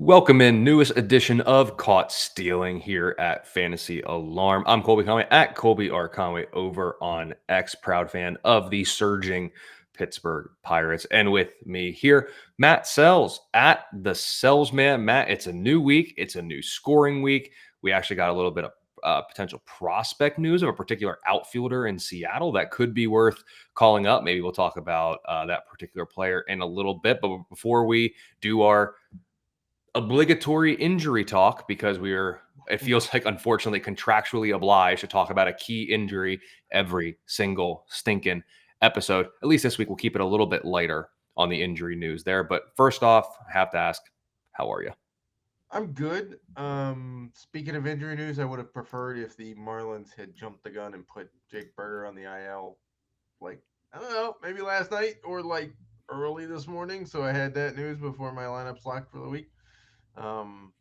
Welcome in, newest edition of Caught Stealing here at Fantasy Alarm. I'm Colby Conway at Colby R. Conway over on X, proud fan of the surging Pittsburgh Pirates. And with me here, Matt Selz at the Selz Man. Matt, it's a new week, it's a new scoring week. We actually got a little bit of potential prospect news of a particular outfielder in Seattle that could be worth calling up. Maybe we'll talk about that particular player in a little bit. But before we do our obligatory injury talk, because it feels like unfortunately contractually obliged to talk about a key injury every single stinking episode. At least this week we'll keep it a little bit lighter on the injury news there. But first off, I have to ask, how are you? I'm good. Speaking of injury news, I would have preferred if the Marlins had jumped the gun and put Jake Berger on the IL, like, I don't know, maybe last night or like early this morning. So I had that news before my lineup's locked for the week. Um,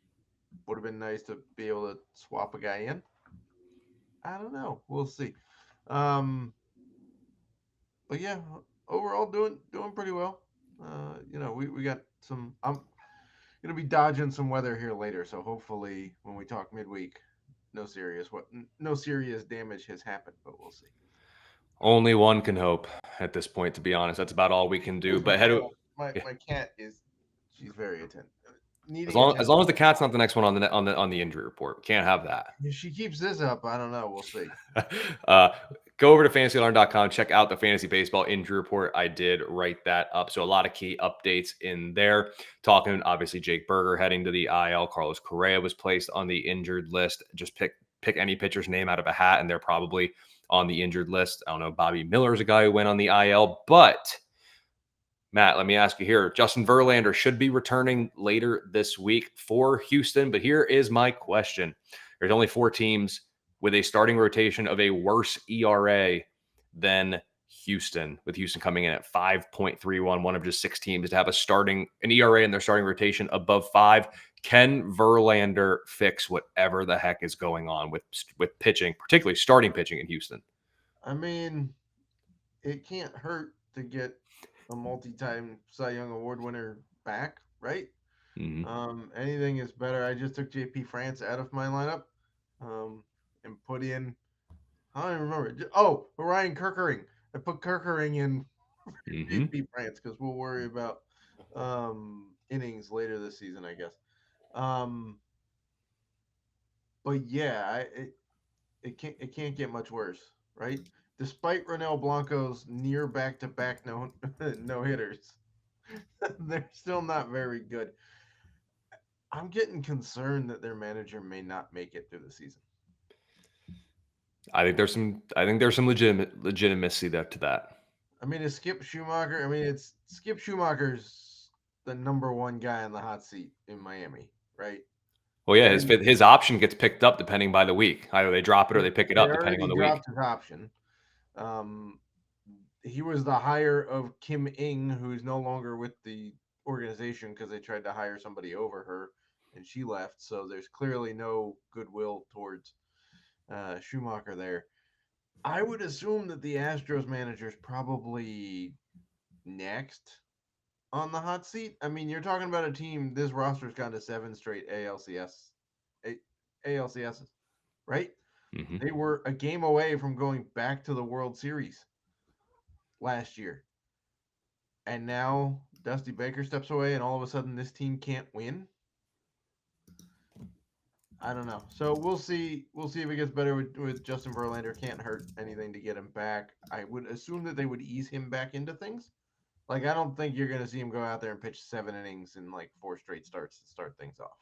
would have been nice to be able to swap a guy in. I don't know. We'll see. Um, but yeah, overall doing pretty well. We got some. I'm gonna be dodging some weather here later, so hopefully when we talk midweek, no serious damage has happened, but we'll see. Only one can hope at this point, to be honest. That's about all we can do. Excuse me, But head hang o- on. My yeah, my cat is she's very as needing long as attention. long as the cat's not the next one on the injury report, we can't have that. If she keeps this up, I don't know. We'll see. uh, go over to fantasyalarm.com, check out the fantasy baseball injury report. I did write that up. So a lot of key updates in there. Talking obviously Jake Berger heading to the IL. Carlos Correa was placed on the injured list. Just pick any pitcher's name out of a hat, and they're probably on the injured list. I don't know. Bobby Miller is a guy who went on the IL, but Matt, let me ask you here. Justin Verlander should be returning later this week for Houston, but here is my question. There's only four teams with a starting rotation of a worse ERA than Houston, with Houston coming in at 5.31, one of just six teams to have an ERA in their starting rotation above five. Can Verlander fix whatever the heck is going on with pitching, particularly starting pitching in Houston? I mean, it can't hurt to get a multi-time Cy Young Award winner back, right? Mhm. Anything is better. I just took JP France out of my lineup, and put in I don't even remember. Oh, Ryan Kirkering. I put Kirkering in Mhm. JP France because we'll worry about innings later this season, I guess. Um, but yeah, it can't get much worse, right? Despite Ronel Blanco's near back to back no hitters, they're still not very good. I'm getting concerned that their manager may not make it through the season. I think there's some legitimacy there to that. I mean, is Skip Schumacher? I mean, it's Skip Schumacher's the number one guy on the hot seat in Miami, right? Well, They yeah, already his option gets picked up depending by the week. Either they drop it or they pick it they up depending already on the week. dropped his option. Um, he was the hire of Kim Ing, who's no longer with the organization because they tried to hire somebody over her, and she left. So there's clearly no goodwill towards Schumacher there. I would assume that the Astros manager is probably next on the hot seat. I mean, you're talking about a team. This roster's gone to seven straight ALCSs, right? Hmm. They were a game away from going back to the World Series last year, and now Dusty Baker steps away, and all of a sudden this team can't win. I don't know. So we'll see. We'll see if it gets better with Justin Verlander. Can't hurt anything to get him back. I would assume that they would ease him back into things. Like I don't think you're going to see him go out there and pitch 7 innings in like four straight starts to start things off.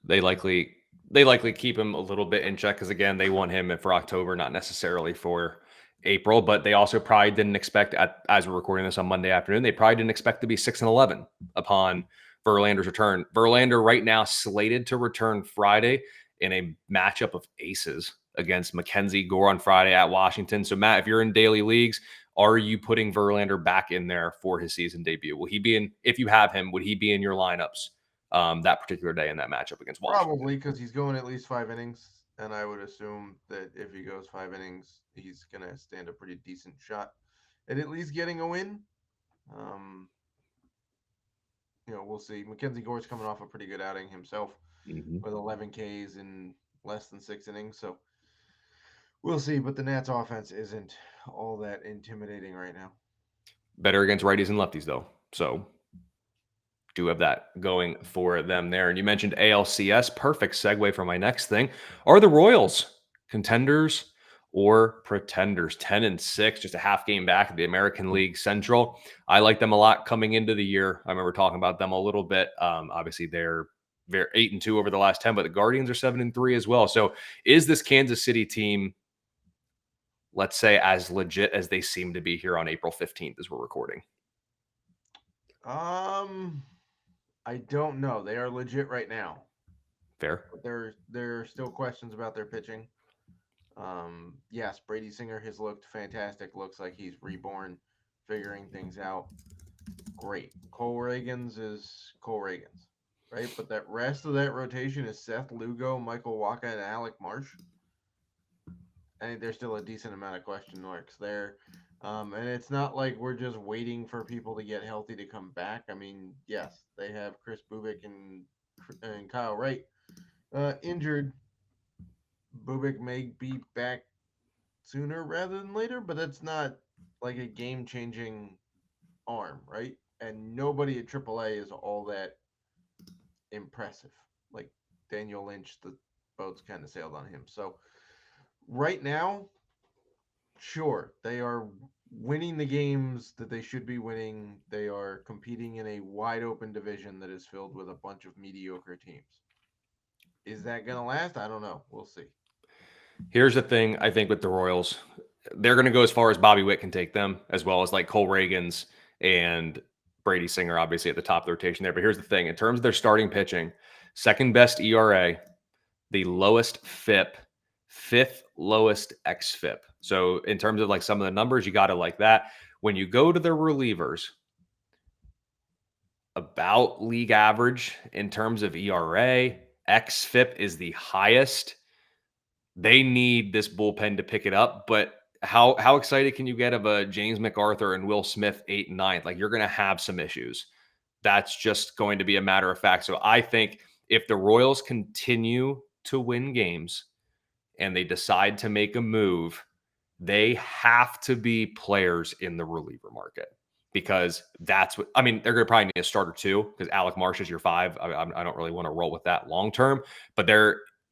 They likely they likely keep him a little bit in check because again they want him for October, not necessarily for April. But they also probably didn't expect, as we're recording this on Monday afternoon, they probably didn't expect to be 6-11 upon Verlander's return. Verlander right now slated to return Friday in a matchup of aces against Mackenzie Gore on Friday at Washington. So Matt, if you're in daily leagues, are you putting Verlander back in there for his season debut? Will he be in? If you have him, would he be in your lineups that particular day in that matchup against Washington? Probably because he's going at least 5 innings, and I would assume that if he goes 5 innings, he's going to stand a pretty decent shot at least getting a win. Um, we'll see. Mackenzie Gore's coming off a pretty good outing himself Mhm. with 11 Ks in less than 6 innings. So we'll see. But the Nats offense isn't all that intimidating right now. Better against righties and lefties, though. So do have that going for them there. And you mentioned ALCS. Perfect segue for my next thing. Are the Royals contenders or pretenders? 10-6, just a half game back at the American League Central. I like them a lot coming into the year. I remember talking about them a little bit. Obviously, they're 8-2 over the last 10, but the Guardians are 7-3 as well. So is this Kansas City team, let's say, as legit as they seem to be here on April 15th as we're recording? I don't know. They are legit right now. Fair. But there are still questions about their pitching. Yes, Brady Singer has looked fantastic. Looks like he's reborn, figuring things out. Great. Cole Reagans is Cole Reagans, right? But that rest of that rotation is Seth Lugo, Michael Waka, and Alec Marsh. I think there's still a decent amount of question marks there. And it's not like we're just waiting for people to get healthy to come back. I mean, yes, they have Chris Bubik and Kyle Wright injured. Bubik may be back sooner rather than later, but that's not like a game changing arm, right? And nobody at AAA is all that impressive. Like Daniel Lynch, the boat's kind of sailed on him. So right now, sure, they are winning the games that they should be winning. They are competing in a wide open division that is filled with a bunch of mediocre teams. Is that going to last? I don't know. We'll see. Here's the thing, I think, with the Royals. They're going to go as far as Bobby Witt can take them, as well as like Cole Reagans and Brady Singer, obviously, at the top of the rotation there. But here's the thing, in terms of their starting pitching, second best ERA, the lowest FIP, fifth lowest XFIP. So in terms of like some of the numbers, you got to like that. When you go to the relievers, about league average in terms of ERA, XFIP is the highest. They need this bullpen to pick it up, but how excited can you get of a James McArthur and Will Smith 8 and 9? Like, you're going to have some issues. That's just going to be a matter of fact. So I think if the Royals continue to win games and they decide to make a move, they have to be players in the reliever market, because that's what I mean. They're going to probably need a starter too, because Alec Marsh is your 5. I don't really want to roll with that long term, but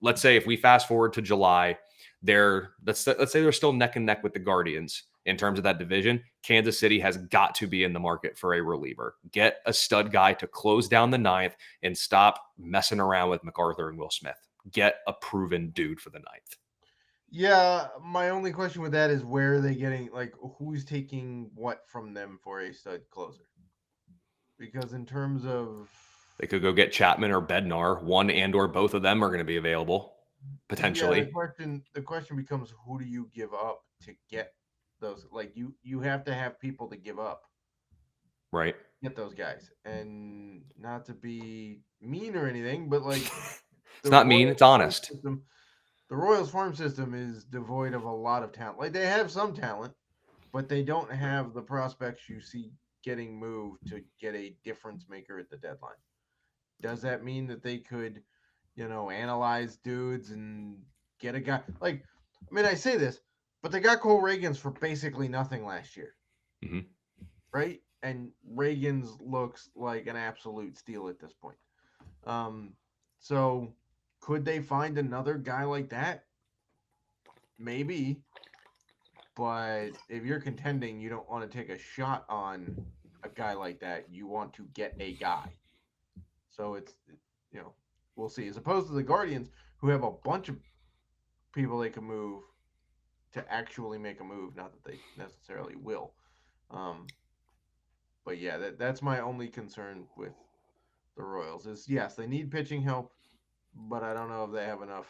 let's say if we fast forward to July, let's say they're still neck and neck with the Guardians in terms of that division. Kansas City has got to be in the market for a reliever. Get a stud guy to close down the 9th and stop messing around with McArthur and Will Smith. Get a proven dude for the 9th. Yeah, my only question with that is where are they getting, like, who's taking what from them for a stud closer? Because in terms of, They could go get Chapman or Bednar. One and or both of them are going to be available yeah, potentially. the question becomes, who do you give up to get those? Like, you have to have people to give up, Right. get those guys, and not to be mean or anything, but like It's the not mean. Royals It's farm honest. system, the Royals farm system is devoid of a lot of talent. Like, they have some talent, but they don't have the prospects you see getting moved to get a difference maker at the deadline. Does that mean that they could, analyze dudes and get a guy? Like, I mean, I say this, but they got Cole Reagans for basically nothing last year, Mm-hmm. right? And Reagans looks like an absolute steal at this point. So could they find another guy like that? Maybe. But if you're contending, you don't want to take a shot on a guy like that. You want to get a guy. So we'll see. As opposed to the Guardians, who have a bunch of people they can move to actually make a move. Not that they necessarily will. But yeah, that's my only concern with the Royals is, yes, they need pitching help, but I don't know if they have enough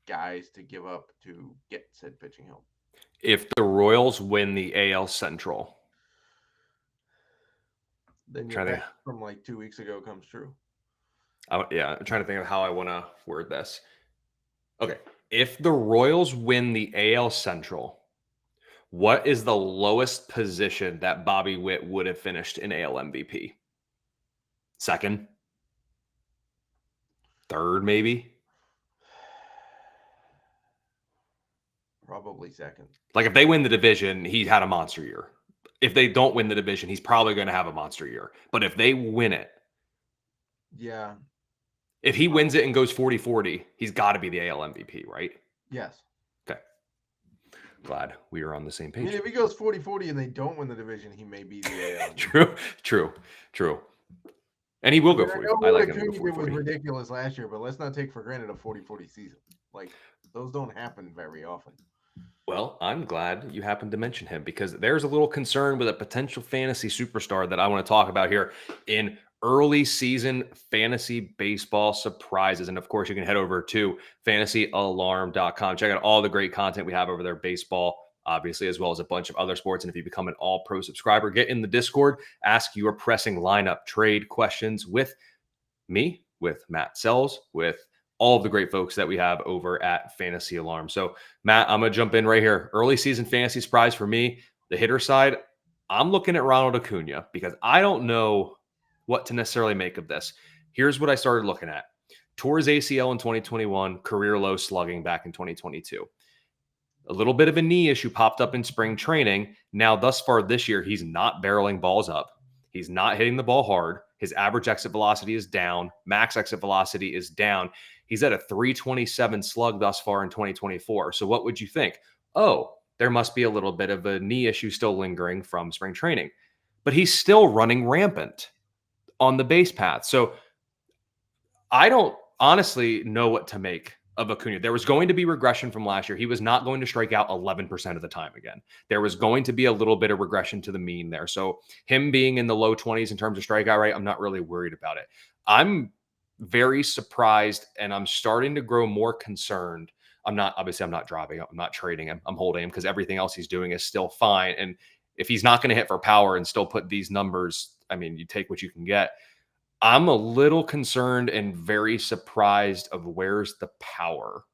guys to give up to get said pitching help. If the Royals win the AL Central, Then your trying bet to, from like 2 weeks ago comes true. yeah, I'm trying to think of how I want to word this. Okay, if the Royals win the AL Central, what is the lowest position that Bobby Witt would have finished in AL MVP? second, third, maybe. Probably second. Like if they win the division, he had a monster year. If they don't win the division, he's probably going to have a monster year. But if they win it, yeah. If he wins it and goes 40-40, he's got to be the AL MVP, right? Yes. Okay. Glad we are on the same I mean, page. if he goes 40-40 and they don't win the division, he may be the AL. True. And he will go 40. I like him to go 40-40. It was ridiculous last year, but let's not take for granted a 40-40 season. Like, those don't happen very often. Well, I'm glad you happened to mention him because there's a little concern with a potential fantasy superstar that I want to talk about here in early season fantasy baseball surprises. And of course, you can head over to fantasyalarm.com. Check out all the great content we have over there, baseball, obviously, as well as a bunch of other sports. And if you become an all pro subscriber, get in the Discord, ask your pressing lineup trade questions with me, with Matt Selz, with all of the great folks that we have over at Fantasy Alarm. So, Matt, I'm going to jump in right here. Early season fantasy surprise for me, the hitter side, I'm looking at Ronald Acuna because I don't know what to necessarily make of this. Here's what I started looking at. Tore his ACL in 2021, career low slugging back in 2022. A little bit of a knee issue popped up in spring training. Now, thus far this year, he's not barreling balls up. He's not hitting the ball hard. His average exit velocity is down. Max exit velocity is down. He's at a 327 slug thus far in 2024. So what would you think? Oh, there must be a little bit of a knee issue still lingering from spring training. But he's still running rampant on the base path. So I don't honestly know what to make of Acuna. There was going to be regression from last year. He was not going to strike out 11% of the time again. There was going to be a little bit of regression to the mean there. So him being in the low 20s in terms of strikeout rate, I'm not really worried about it. I'm very surprised and I'm starting to grow more concerned. I'm not dropping him. I'm not trading him. I'm holding him because everything else he's doing is still fine. And if he's not going to hit for power and still put these numbers, I mean, you take what you can get. I'm a little concerned and very surprised of where's the power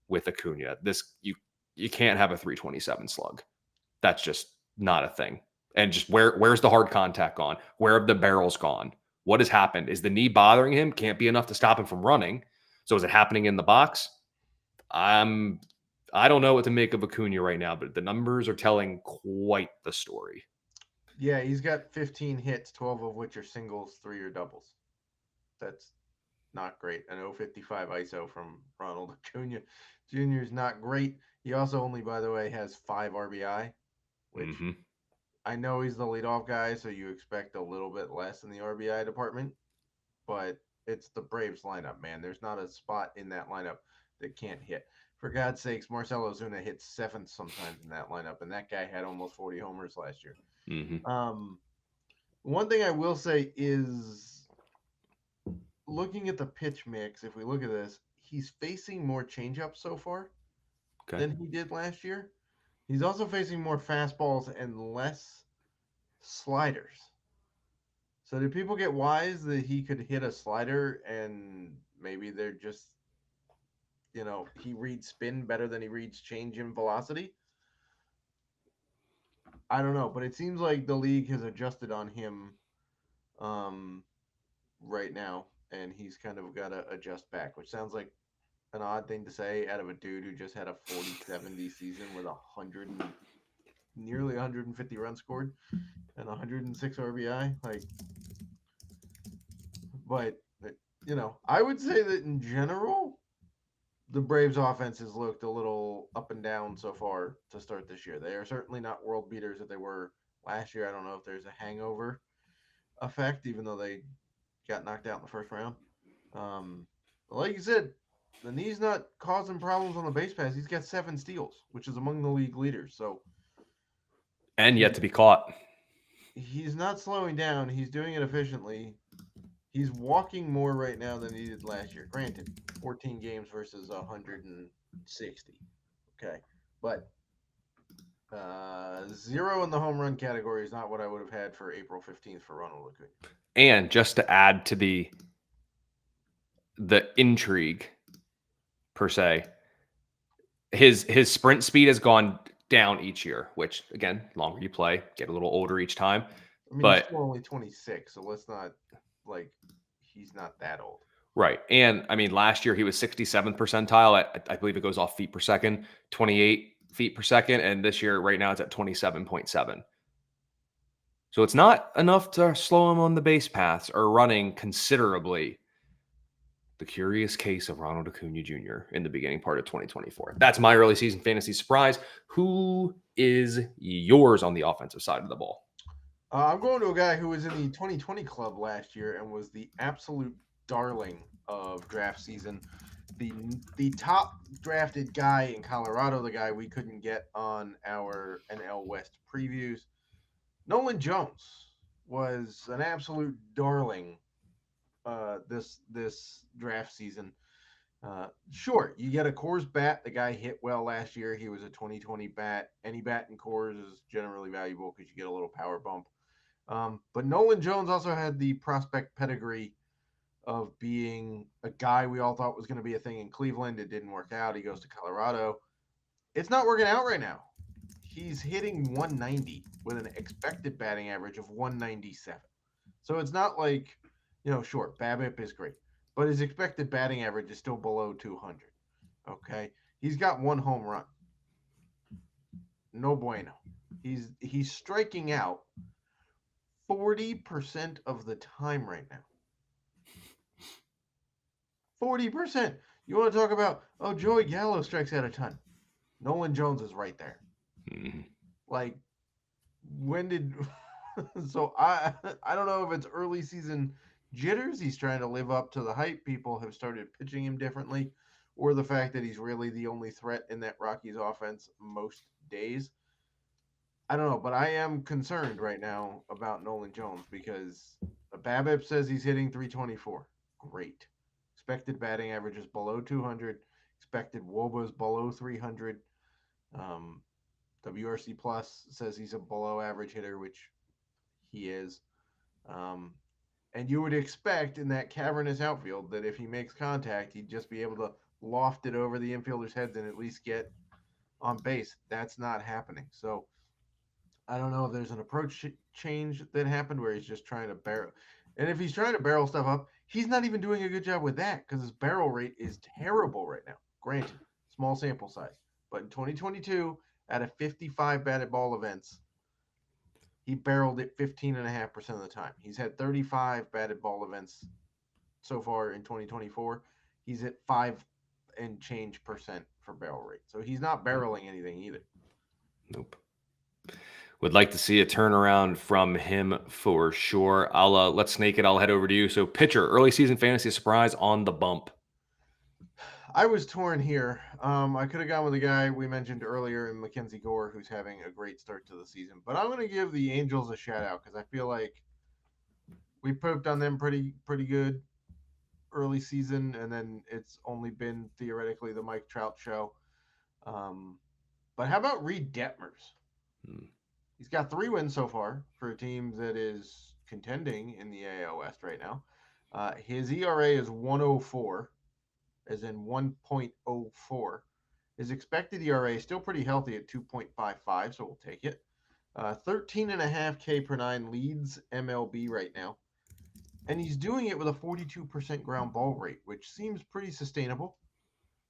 with Acuna. You can't have a 327 slug. That's just not a thing. And just where's the hard contact gone? Where have the barrels gone? What has happened? Is the knee bothering him? Can't be enough to stop him from running. So is it happening in the box? I don't know what to make of Acuna right now, but the numbers are telling quite the story. Yeah, he's got 15 hits, 12 of which are singles, 3 are doubles. That's not great. An 055 ISO from Ronald Acuna Jr. is not great. He also only, by the way, has 5 RBI, which I know he's the leadoff guy, so you expect a little bit less in the RBI department, but it's the Braves lineup, man. There's not a spot in that lineup that can't hit. For God's sakes, Marcell Ozuna hits 7th sometimes in that lineup, and that guy had almost 40 homers last year. One thing I will say is looking at the pitch mix, if we look at this, he's facing more changeups so far than he did last year. He's also facing more fastballs and less sliders. So do people get wise that he could hit a slider and maybe they're just, he reads spin better than he reads change in velocity? I don't know, but it seems like the league has adjusted on him right now, and he's kind of got to adjust back, which sounds like an odd thing to say out of a dude who just had a 40-70 season with nearly 150 runs scored and 106 RBI. But I would say that in general, the Braves offense has looked a little up and down so far to start this year. They are certainly not world beaters that they were last year. I don't know if there's a hangover effect, even though they got knocked out in the first round. Like you said, the knee's not causing problems on the base pass. He's got 7 steals, which is among the league leaders. And yet to be caught. He's not slowing down. He's doing it efficiently. He's walking more right now than he did last year. Granted, 14 games versus 160. Okay. But 0 in the home run category is not what I would have had for April 15th for Ronald Acuna. And just to add to the intrigue, per se, his sprint speed has gone down each year, which, again, longer you play, get a little older each time. I mean, he's still only 26, so let's not... like he's not that old. Right. And I mean, last year he was 67th percentile. I believe it goes off feet per second, 28 feet per second. And this year, right now, it's at 27.7. So it's not enough to slow him on the base paths or running considerably. The curious case of Ronald Acuna Jr. in the beginning part of 2024. That's my early season fantasy surprise. Who is yours on the offensive side of the ball? I'm going to a guy who was in the 2020 club last year and was the absolute darling of draft season. The top drafted guy in Colorado, the guy we couldn't get on our NL West previews. Nolan Jones was an absolute darling this draft season. Sure, you get a Coors bat. The guy hit well last year. He was a 2020 bat. Any bat in Coors is generally valuable because you get a little power bump. But Nolan Jones also had the prospect pedigree of being a guy we all thought was going to be a thing in Cleveland. It didn't work out. He goes to Colorado. It's not working out right now. He's hitting 190 with an expected batting average of 197. So it's not like, sure, BABIP is great, but his expected batting average is still below 200. Okay. He's got one home run. No bueno. He's striking out 40% of the time right now. 40%. You want to talk about, Joey Gallo strikes out a ton. Nolan Jones is right there. Mm-hmm. Like, when did... So I don't know if it's early season jitters. He's trying to live up to the hype. People have started pitching him differently, or the fact that he's really the only threat in that Rockies offense most days. I don't know, but I am concerned right now about Nolan Jones because the BABIP says he's hitting 324. Great. Expected batting average is below 200. Expected WOBA is below 300. WRC Plus says he's a below average hitter, which he is. And you would expect in that cavernous outfield that if he makes contact, he'd just be able to loft it over the infielders' heads and at least get on base. That's not happening. So I don't know if there's an approach change that happened where he's just trying to barrel. And if he's trying to barrel stuff up, he's not even doing a good job with that because his barrel rate is terrible right now. Granted, small sample size. But in 2022, out of 55 batted ball events, he barreled it 15.5% of the time. He's had 35 batted ball events so far in 2024. He's at 5 and change percent for barrel rate. So he's not barreling anything either. Nope. Would like to see a turnaround from him for sure. Let's snake it. I'll head over to you. So pitcher, early season fantasy surprise on the bump. I was torn here. I could have gone with the guy we mentioned earlier in Mackenzie Gore, who's having a great start to the season. But I'm going to give the Angels a shout out because I feel like we pooped on them pretty good early season, and then it's only been theoretically the Mike Trout show. But how about Reed Detmers? He's got 3 wins so far for a team that is contending in the AL West right now. His ERA is 104. As in 1.04. His expected ERA is still pretty healthy at 2.55, so we'll take it. 13.5 K per 9 leads MLB right now. And he's doing it with a 42% ground ball rate, which seems pretty sustainable.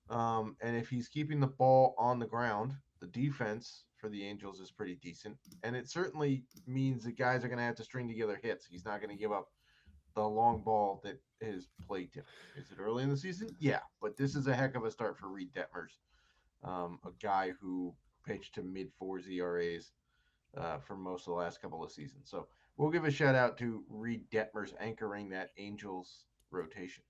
And if he's keeping the ball on the ground, the defense for the Angels is pretty decent. And it certainly means that guys are going to have to string together hits. He's not going to give up the long ball that has plagued him. Is it early in the season? Yeah, but this is a heck of a start for Reed Detmers, a guy who pitched to mid-4s ERAs for most of the last couple of seasons. So we'll give a shout out to Reed Detmers anchoring that Angels rotation.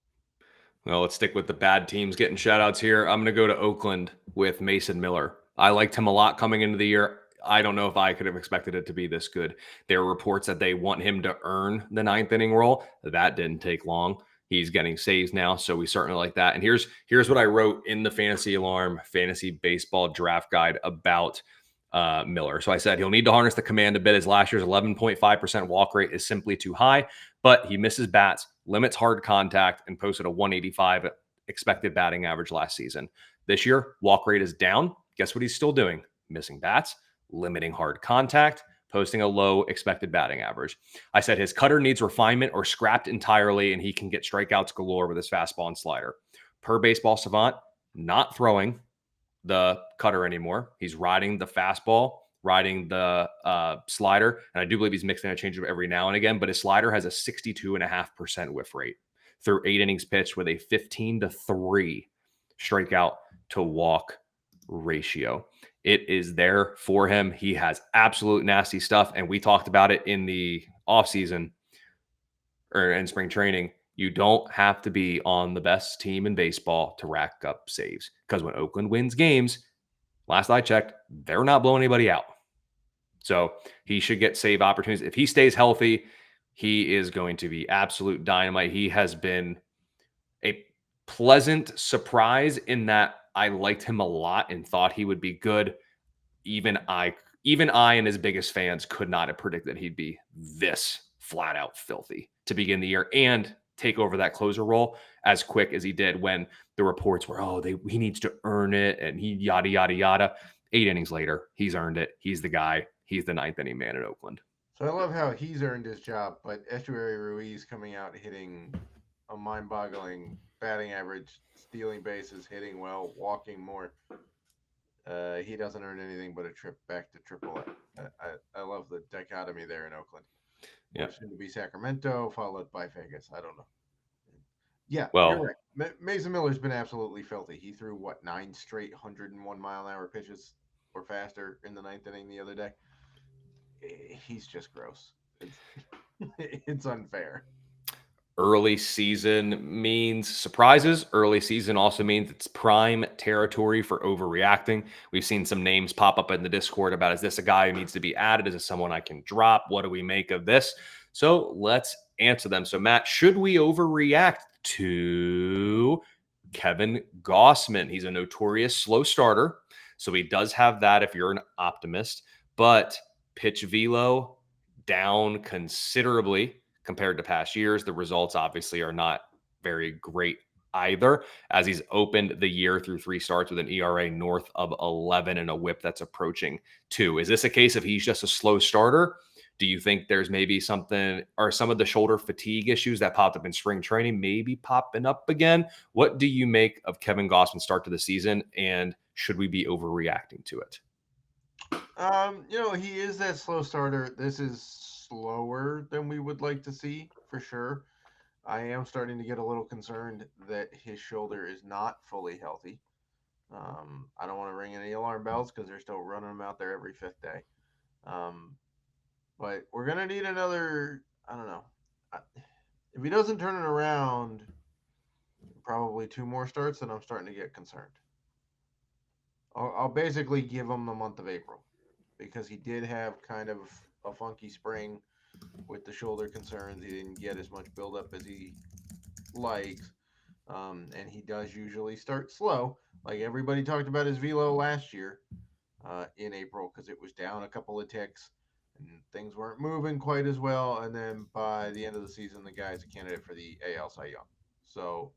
Well, let's stick with the bad teams getting shout outs here. I'm going to go to Oakland with Mason Miller. I liked him a lot coming into the year. I don't know if I could have expected it to be this good. There are reports that they want him to earn the 9th inning role. That didn't take long. He's getting saves now, so we certainly like that. And here's what I wrote in the Fantasy Alarm Fantasy Baseball Draft Guide about Miller. So I said he'll need to harness the command a bit as last year's 11.5% walk rate is simply too high, but he misses bats, limits hard contact, and posted a 185 expected batting average last season. This year, walk rate is down. Guess what he's still doing? Missing bats, limiting hard contact, posting a low expected batting average. I said his cutter needs refinement or scrapped entirely, and he can get strikeouts galore with his fastball and slider. Per Baseball Savant, not throwing the cutter anymore. He's riding the fastball, riding the slider, and I do believe he's mixing a changeup every now and again, but his slider has a 62.5% whiff rate through 8 innings pitched with a 15-3 strikeout to walk ratio. It is there for him. He has absolute nasty stuff, and we talked about it in the offseason or in spring training. You don't have to be on the best team in baseball to rack up saves, because when Oakland wins games, last I checked, they're not blowing anybody out. So he should get save opportunities. If he stays healthy, he is going to be absolute dynamite. He has been a pleasant surprise in that I liked him a lot and thought he would be good. Even I and his biggest fans could not have predicted he'd be this flat out filthy to begin the year and take over that closer role as quick as he did, when the reports were, he needs to earn it and he yada, yada, yada. 8 innings later, he's earned it. He's the guy. He's the 9th inning man at Oakland. So I love how he's earned his job, but Echeverry Ruiz coming out hitting a mind-boggling batting average, stealing bases, hitting well, walking more. He doesn't earn anything but a trip back to AAA. I love the dichotomy there in Oakland. Yeah. Soon to be Sacramento, followed by Vegas. I don't know. Yeah, well, you're right. Mason Miller's been absolutely filthy. He threw 9 straight 101-mile-an-hour pitches or faster in the 9th inning the other day. He's just gross. It's unfair. Early season means surprises. Early season also means it's prime territory for overreacting. We've seen some names pop up in the Discord about, is this a guy who needs to be added? Is this someone I can drop? What do we make of this? So let's answer them. So Matt, should we overreact to Kevin Gausman? He's a notorious slow starter, so he does have that if you're an optimist, but pitch velo down considerably compared to past years. The results obviously are not very great either, as he's opened the year through 3 starts with an ERA north of 11 and a whip that's approaching 2. Is this a case of he's just a slow starter? Do you think there's maybe something, or some of the shoulder fatigue issues that popped up in spring training maybe popping up again? What do you make of Kevin Gausman's start to the season, and should we be overreacting to it? He is that slow starter. This is slower than we would like to see, for sure. I am starting to get a little concerned that his shoulder is not fully healthy. I don't want to ring any alarm bells because they're still running him out there every 5th day. But we're going to need another, I don't know. If he doesn't turn it around, probably 2 more starts, then I'm starting to get concerned. I'll basically give him the month of April, because he did have kind of a funky spring with the shoulder concerns. He didn't get as much buildup as he likes. And he does usually start slow. Like everybody talked about his velo last year in April, because it was down a couple of ticks and things weren't moving quite as well. And then by the end of the season, the guy's a candidate for the AL Cy Young. So,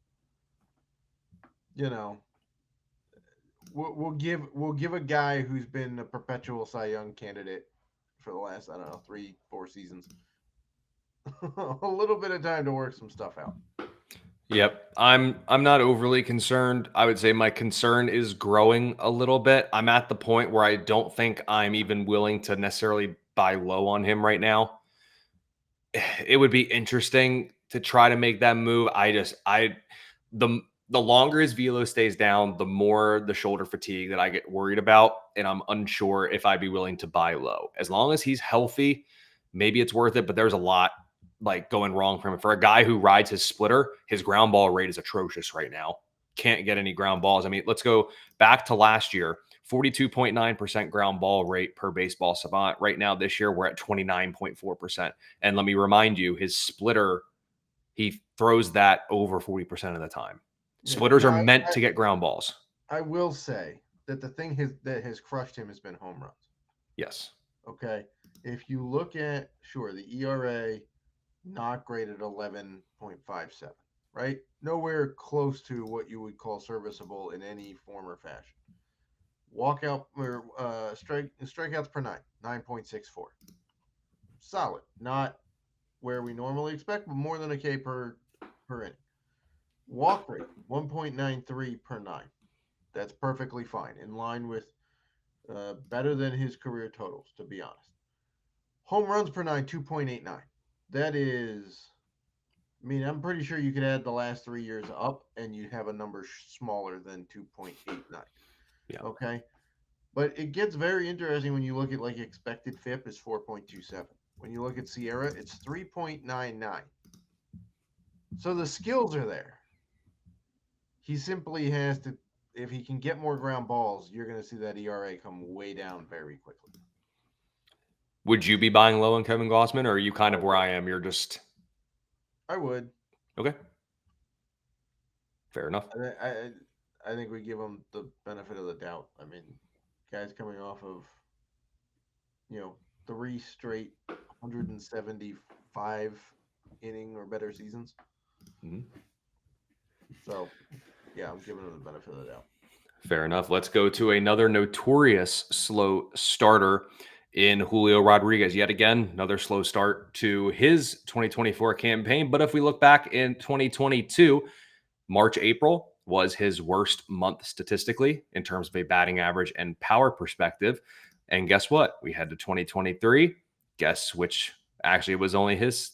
we'll give a guy who's been a perpetual Cy Young candidate for the last, I don't know, 3-4 seasons a little bit of time to work some stuff out. Yep. I'm not overly concerned. I would say my concern is growing a little bit. I'm at the point where I don't think I'm even willing to necessarily buy low on him right now. It would be interesting to try to make that move. The longer his velo stays down, the more the shoulder fatigue that I get worried about, and I'm unsure if I'd be willing to buy low. As long as he's healthy, maybe it's worth it, but there's a lot going wrong for him. For a guy who rides his splitter, his ground ball rate is atrocious right now. Can't get any ground balls. I mean, let's go back to last year. 42.9% ground ball rate per Baseball Savant. Right now, this year, we're at 29.4%. And let me remind you, his splitter, he throws that over 40% of the time. Splitters are meant to get ground balls. I will say that the thing that has crushed him has been home runs. Yes. Okay. If you look at, the ERA, not great at 11.57, right? Nowhere close to what you would call serviceable in any form or fashion. Walkout or strikeouts per 9, 9.64. solid. Not where we normally expect, but more than a K per inning. Walk rate 1.93 per nine. That's perfectly fine, in line with better than his career totals, to be honest. Home runs per nine 2.89. That is, I mean, I'm pretty sure you could add the last 3 years up and you'd have a number smaller than 2.89. Yeah. Okay. But it gets very interesting when you look at like expected FIP is 4.27. When you look at Sierra, it's 3.99. So the skills are there. He simply has to, if he can get more ground balls, you're going to see that ERA come way down very quickly. Would you be buying low on Kevin Gausman, or are you kind of I where would. I am? You're just I would. okay. Fair enough. I think we give him the benefit of the doubt. I mean, guys coming off of, you know, 3 straight 175 inning or better seasons. Mm-hmm. So, yeah, I'm giving him the benefit of the doubt. Fair enough. Let's go to another notorious slow starter in Julio Rodriguez. Yet again, another slow start to his 2024 campaign. But if we look back in 2022, March, April was his worst month statistically in terms of a batting average and power perspective. And guess what? We head to 2023. Guess which actually was only his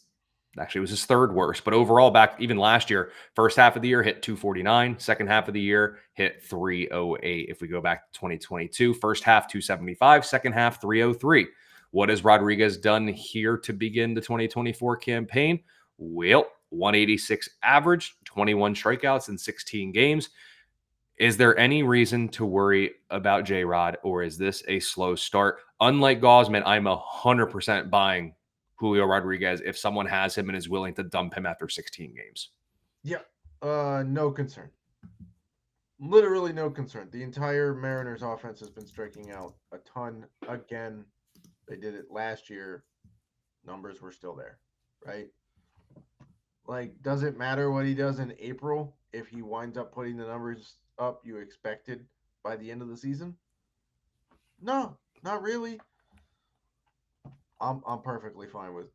actually it was his third worst. But overall, back even last year, first half of the year hit 249, second half of the year hit 308. If we go back to 2022, first half 275, second half 303. What has Rodriguez done here to begin the 2024 campaign? Well, 186 average, 21 strikeouts in 16 games. Is there any reason to worry about J-Rod, or is this a slow start? Unlike Gausman, I'm 100% buying Julio Rodriguez if someone has him and is willing to dump him after 16 games. Yeah, no concern. Literally no concern. The entire Mariners offense has been striking out a ton. Again, they did it last year. Numbers were still there, right? Like, does it matter what he does in April if he winds up putting the numbers up you expected by the end of the season? No, not really. I'm perfectly fine with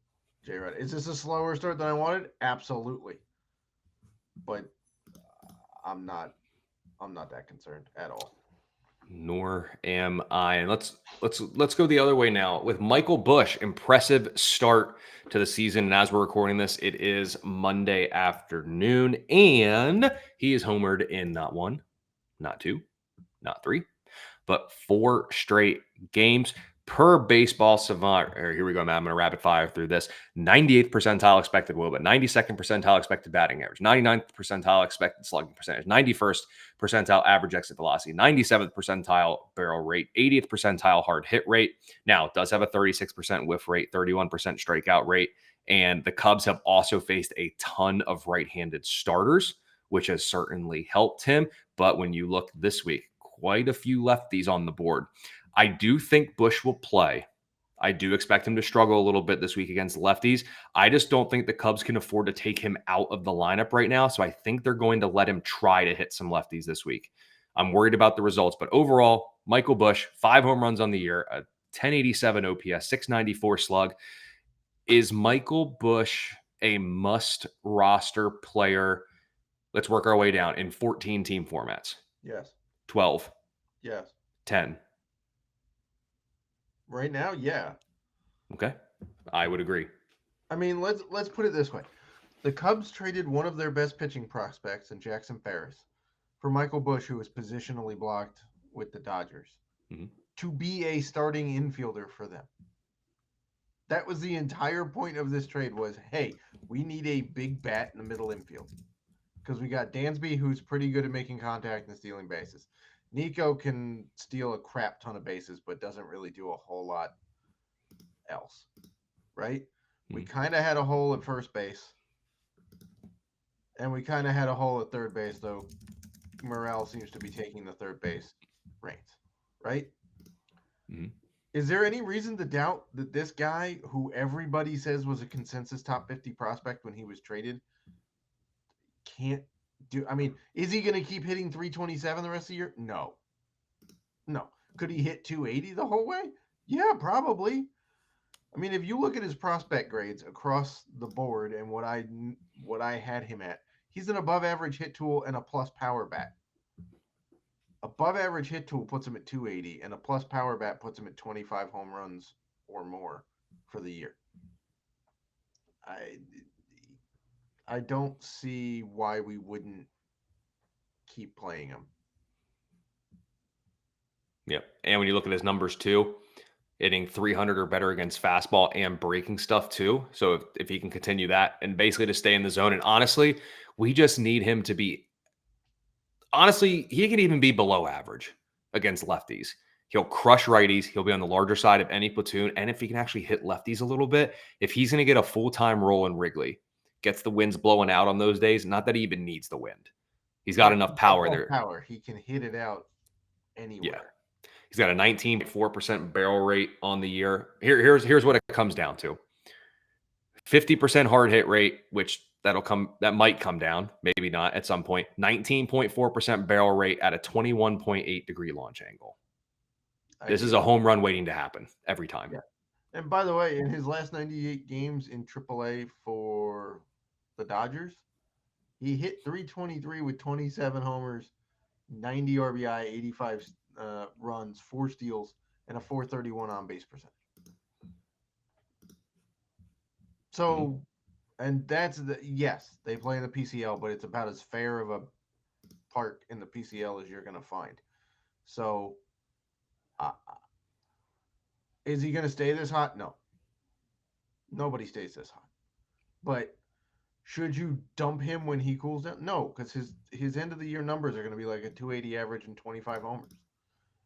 J-Rod. Is this a slower start than I wanted? Absolutely. But I'm not that concerned at all. Nor am I. And let's go the other way now with Michael Busch. Impressive start to the season. And as we're recording this, it is Monday afternoon, and he is homered in not one, not two, not three, but 4 straight games. Per Baseball Savant, here we go, man. I'm going to rapid fire through this. 98th percentile expected WOBA, 92nd percentile expected batting average, 99th percentile expected slugging percentage, 91st percentile average exit velocity, 97th percentile barrel rate, 80th percentile hard hit rate. Now, it does have a 36% whiff rate, 31% strikeout rate, and the Cubs have also faced a ton of right-handed starters, which has certainly helped him. But when you look this week, quite a few lefties on the board. I do think Busch will play. I do expect him to struggle a little bit this week against lefties. I just don't think the Cubs can afford to take him out of the lineup right now. So I think they're going to let him try to hit some lefties this week. I'm worried about the results. But overall, Michael Busch, 5 home runs on the year, a 1087 OPS, 694 slug. Is Michael Busch a must roster player? Let's work our way down in 14 team formats. Yes. 12. Yes. 10. Right now, yeah. Okay. I would agree. I mean, let's put it this way. The Cubs traded one of their best pitching prospects in Jackson Ferris for Michael Busch, who was positionally blocked with the Dodgers, to be a starting infielder for them. That was the entire point of this trade was, hey, we need a big bat in the middle infield. Because we got Dansby, who's pretty good at making contact and stealing bases. Nico can steal a crap ton of bases, but doesn't really do a whole lot else, right? We kind of had a hole at first base, and we kind of had a hole at third base, though Morel seems to be taking the third base reins, right? Is there any reason to doubt that this guy, who everybody says was a consensus top 50 prospect when he was traded, can't do? I mean, is he going to keep hitting 327 the rest of the year? No. Could he hit 280 the whole way? Yeah, probably. I mean, if you look at his prospect grades across the board and what I had him at, he's an above average hit tool and a plus power bat. Above average hit tool puts him at 280, and a plus power bat puts him at 25 home runs or more for the year. I I don't see why we wouldn't keep playing him. Yep. And when you look at his numbers too, hitting 300 or better against fastball and breaking stuff too. So if he can continue that and basically to stay in the zone, and honestly, we just need him to be, honestly, he can even be below average against lefties. He'll crush righties. He'll be on the larger side of any platoon. And if he can actually hit lefties a little bit, if he's going to get a full-time role in Wrigley, gets the winds blowing out on those days, not that he even needs the wind. He's got enough power there. Power. He can hit it out anywhere. Yeah. He's got a 19.4% barrel rate on the year. Here's what it comes down to. 50% hard hit rate, which that might come down, maybe not at some point. 19.4% barrel rate at a 21.8 degree launch angle. This is a home run waiting to happen every time. Yeah. And by the way, in his last 98 games in AAA for the Dodgers, he hit 323 with 27 homers, 90 RBI, 85 runs, 4 steals, and a 431 on base percentage. So, and that's yes, they play in the PCL, but it's about as fair of a park in the PCL as you're going to find. So, is he going to stay this hot? No. Nobody stays this hot. But should you dump him when he cools down? No, because his end of the year numbers are going to be like a 280 average and 25 homers.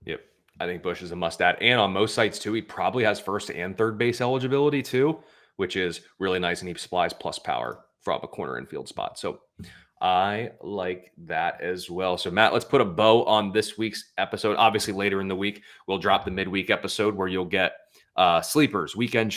Yep. I think Busch is a must add. And on most sites too, he probably has first and third base eligibility too, which is really nice. And he supplies plus power from a corner infield spot. So I like that as well. So Matt, let's put a bow on this week's episode. Obviously later in the week, we'll drop the midweek episode where you'll get sleepers, weekend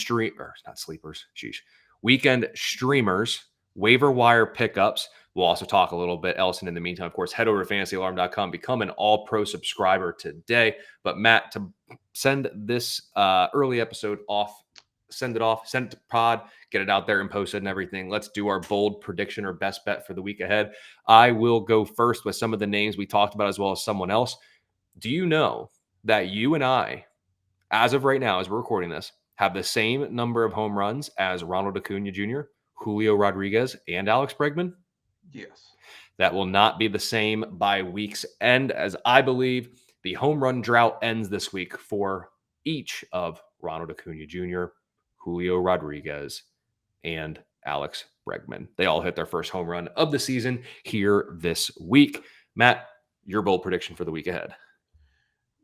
streamers, waiver wire pickups. We'll also talk a little bit else. And in the meantime, of course, head over to fantasyalarm.com, become an all-pro subscriber today. But Matt, to send this early episode off, send it to pod, get it out there and post it and everything. Let's do our bold prediction or best bet for the week ahead. I will go first with some of the names we talked about as well as someone else. Do you know that you and I, as of right now, as we're recording this, have the same number of home runs as Ronald Acuna Jr., Julio Rodriguez, and Alex Bregman? Yes. That will not be the same by week's end, as I believe the home run drought ends this week for each of Ronald Acuna Jr., Julio Rodriguez, and Alex Bregman. They all hit their first home run of the season here this week. Matt, your bold prediction for the week ahead.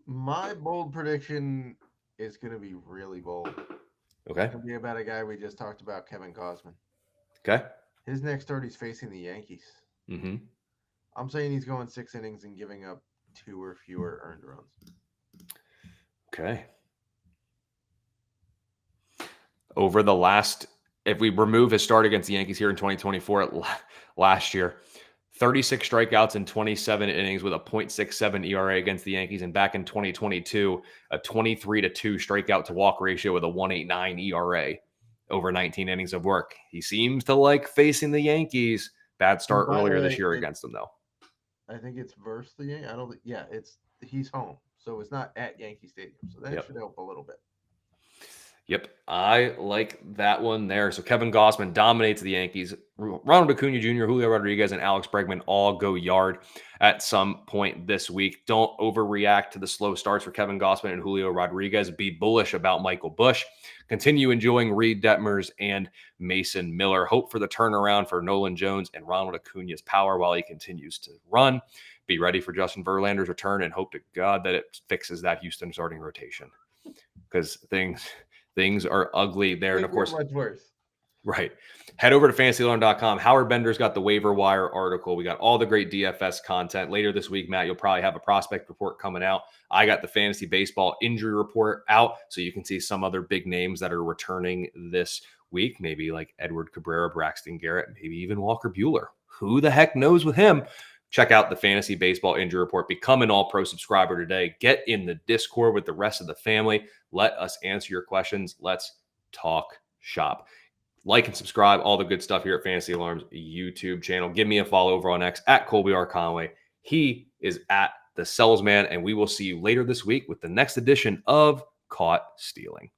My bold prediction is going to be really bold. Okay. It's going to be about a guy we just talked about, Kevin Gausman. Okay. His next start, he's facing the Yankees. Mm-hmm. I'm saying he's going 6 innings and giving up 2 or fewer earned runs. Okay. Over the last, if we remove his start against the Yankees here in 2024 last year, 36 strikeouts in 27 innings with a .67 ERA against the Yankees. And back in 2022, a 23-2 strikeout to walk ratio with a 1.89 ERA over 19 innings of work. He seems to like facing the Yankees. Bad start earlier this year against them, though. I think it's versus the Yankees. I don't think, yeah, he's home. So it's not at Yankee Stadium. So that should help a little bit. Yep, I like that one there. So Kevin Gausman dominates the Yankees. Ronald Acuna Jr., Julio Rodriguez, and Alex Bregman all go yard at some point this week. Don't overreact to the slow starts for Kevin Gausman and Julio Rodriguez. Be bullish about Michael Busch. Continue enjoying Reed Detmers and Mason Miller. Hope for the turnaround for Nolan Jones and Ronald Acuna's power while he continues to run. Be ready for Justin Verlander's return and hope to God that it fixes that Houston starting rotation, because things are ugly there. And of course, much worse. Right. Head over to fantasyalarm.com. Howard Bender's got the waiver wire article. We got all the great DFS content. Later this week, Matt, you'll probably have a prospect report coming out. I got the fantasy baseball injury report out, so you can see some other big names that are returning this week. Maybe like Edward Cabrera, Braxton Garrett, maybe even Walker Buehler. Who the heck knows with him? Check out the fantasy baseball injury report. Become an all-pro subscriber today. Get in the Discord with the rest of the family. Let us answer your questions. Let's talk shop. Like and subscribe, all the good stuff here at Fantasy Alarm's YouTube channel. Give me a follow over on X at Colby R. Conway. He is at the Selz Man, and we will see you later this week with the next edition of Caught Stealing.